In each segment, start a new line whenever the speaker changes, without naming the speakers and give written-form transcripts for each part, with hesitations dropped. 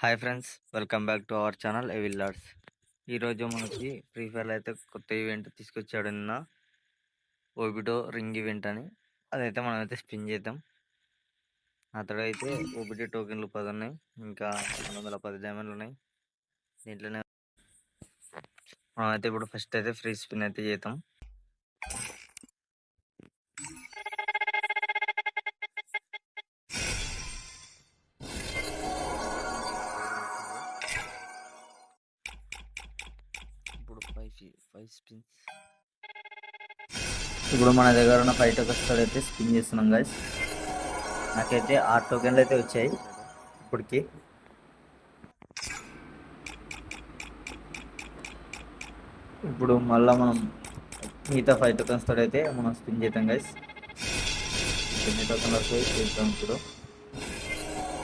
Hi friends, welcome back to our channel ఎవిల్లార్స్. ఈరోజు మనకి ఫ్రీ ఫైర్ అయితే కొత్త ఈవెంట్ తీసుకొచ్చాడు. నిన్న ఓబిటో రింగ్ ఈవెంట్ అని, అదైతే మనం అయితే స్పిన్ చేద్దాం. అతడైతే ఓబిటో టోకెన్లు 10 ఉన్నాయి, ఇంకా 210 డైమండ్లు ఉన్నాయి. దీంట్లోనే మనం అయితే ఇప్పుడు ఫస్ట్ అయితే ఫ్రీ స్పిన్ అయితే చేద్దాం. ఇప్పుడు 5 స్పిన్స్. ఇప్పుడు మన దగ్గర ఉన్న 5 టోకెన్స్ అయితే స్పిన్ చేస్తున్నాం గైస్. నాకైతే 6 టోకెన్లు అయితే వచ్చాయి ఇప్పటికి. ఇప్పుడు మళ్ళీ మనం మిగతా 5 టోకెన్స్ అయితే మనం స్పిన్ చేద్దాం గైస్. ఎన్ని టోకెన్లు వస్తాయి చూద్దాం.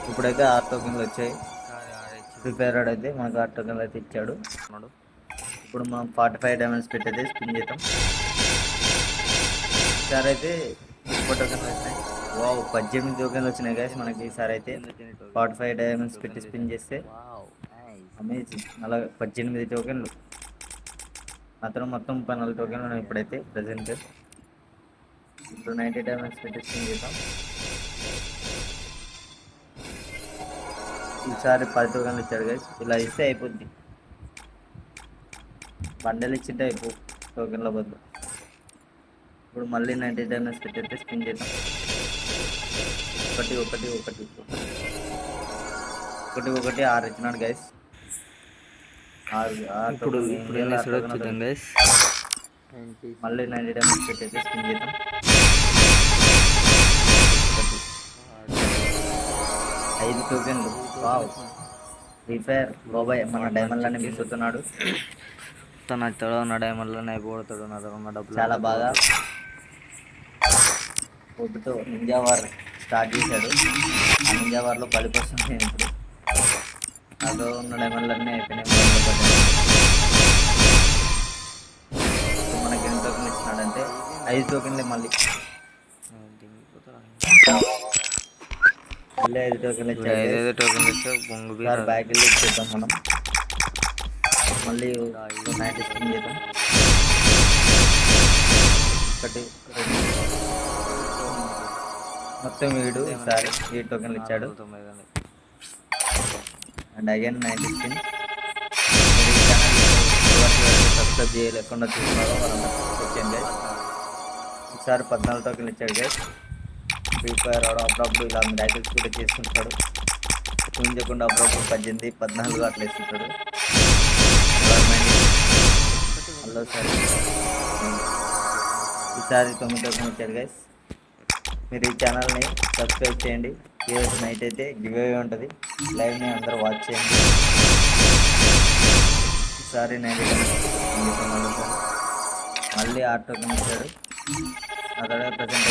ఇప్పుడైతే 6 టోకెన్లు వచ్చాయి. ప్రిపేర్ అయితే మనకు 6 టోకెన్లు అయితే ఇచ్చాడు. ఇప్పుడు మనం 45 డైమండ్స్ పెట్టయితే స్పిన్ చేద్దాం. ఈసారి అయితే ఎక్కువ టోకెన్లు వచ్చినాయి. 18 టోకెన్లు వచ్చినాయి గైస్ మనకి. ఈసారి అయితే 45 డైమండ్స్ పెట్టి స్పిన్ చేస్తే అమేజింగ్. అలా 18 టోకెన్లు, అతను మొత్తం 14 టోకెన్లు ఉన్నాయి ఇప్పుడైతే ప్రజెంట్. ఇప్పుడు 90 డైమండ్స్ పెట్టి స్పిన్ చేద్దాం. ఈసారి 10 టోకెన్లు ఇచ్చాడు గైస్. ఇలా ఇస్తే అయిపోద్ది. బండలు ఇచ్చింటే అయిపో టోకెన్ల బదులు. ఇప్పుడు మళ్ళీ 90 డైమండ్స్ పెట్టయితే స్పిన్ చేద్దాం. ఒకటి 6 ఇచ్చినాడు గైస్. ఇప్పుడు చూద్దాం గైస్. మళ్ళీ 90 డైమండ్స్ పెట్టయితే స్పిన్ చేద్దాం. 5 టోకెన్లు. ఫ్రీ ఫైర్ బాబాయ్ మన డైమండ్లన్నీ మిస్ అవుతున్నాడు. తన తడ ఉన్న డైమండ్లన్నీ అయిపోతాడు. నా దగ్గర ఉన్న డబ్బులు చాలా బాగా పొద్దుతో నింజా వార్ స్టార్ట్ చేశాడు. ఆ నింజా వార్లో 10% నేను ఇప్పుడు నాతో ఉన్న డైమండ్లన్నీ అయిపోయినాయి. మనకి ఎన్ని టోకెన్లు ఇచ్చినాడంటే 5 టోకెన్లే. మళ్ళీ 5 టోకెన్లు ఇచ్చాడు. బ్యాక్ వెళ్ళి ఇచ్చేద్దాం మనం. మళ్ళీ 90 స్పిన్ చేద్దాం. 1 2 మొత్తం వీడు ఈసారి 8 టోకెన్లు ఇచ్చాడు. And again 90 spin. సబ్స్క్రైబ్ చేయలేకుండా చూస్తున్నారో వాళ్ళందరూ వచ్చేయండి. ఈసారి 14 టోకెన్లు ఇచ్చాడు గైస్. ఫ్రీ ఫైర్ అప్పుడప్పుడు ఇలా మ్యాచెస్ కూడా చేసుకుంటాడు. చూపించకుండా అప్పుడప్పుడు 18, 14 అట్లా వేస్తుంటాడు. హలో సార్, ఈసారి 9 టోకెన్లు ఇచ్చాడు గైస్. మీరు ఈ ఛానల్ని సబ్స్క్రైబ్ చేయండి. ఈరోజు నైట్ అయితే గివ్ అవే ఉంటుంది. లైవ్ని అందరూ వాచ్ చేయండి. ఈసారి 90 టోకెన్లు మళ్ళీ 6 టోకెన్లు ఇచ్చాడు. అక్కడ ప్రజెంట్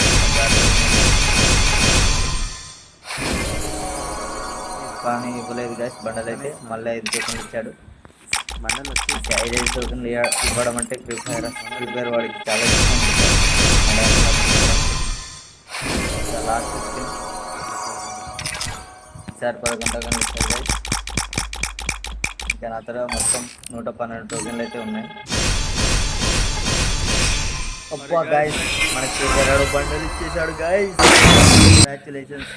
కానీ ఇవ్వలేదు గైస్. బండలు అయితే మళ్ళీ 5 టోకెన్లు ఇచ్చాడు. బండలు వచ్చి 5 టోకెన్లు ఇవ్వడం అంటే ఫ్రీ ఫైర్ వాడికి చాలా ఇష్టం. Last spin. ఈసారి 11 టోకెన్లు ఇచ్చాడు గైస్. ఇంకా నా తర్వాత మొత్తం 112 టోకెన్లు అయితే ఉన్నాయి. అబ్బా గైస్, మనకి 2 బండలు ఇచ్చేసాడు గైస్. కంగ్రాచులేషన్స్.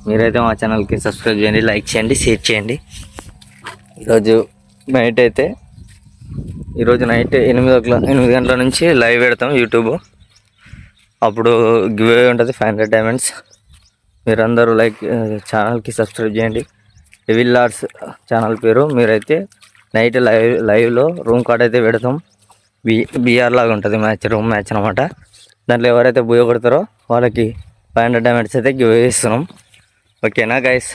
మీరైతే మా ఛానల్కి సబ్స్క్రైబ్ చేయండి, లైక్ చేయండి, షేర్ చేయండి. ఈరోజు నైట్ 8 గంటల నుంచి లైవ్ పెడతాం యూట్యూబ్. అప్పుడు గివ్ అవే ఉంటుంది 500 డైమండ్స్. మీరందరూ ఛానల్కి సబ్స్క్రైబ్ చేయండి. ఎవిల్లార్స్ ఛానల్ పేరు. మీరైతే నైట్ లైవ్లో రూమ్ కార్డ్ అయితే పెడతాం. బిఆర్ లాగా ఉంటుంది రూమ్ మ్యాచ్ అనమాట. దాంట్లో ఎవరైతే బుయ్య కొడతారో వాళ్ళకి 500 డైమండ్స్ అయితే గివ్ అవే ఇస్తున్నాం. ఓకేనా guys?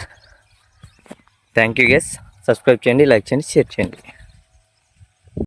Thank you guys. Subscribe చేయండి, లైక్ చేయండి, షేర్ చేయండి.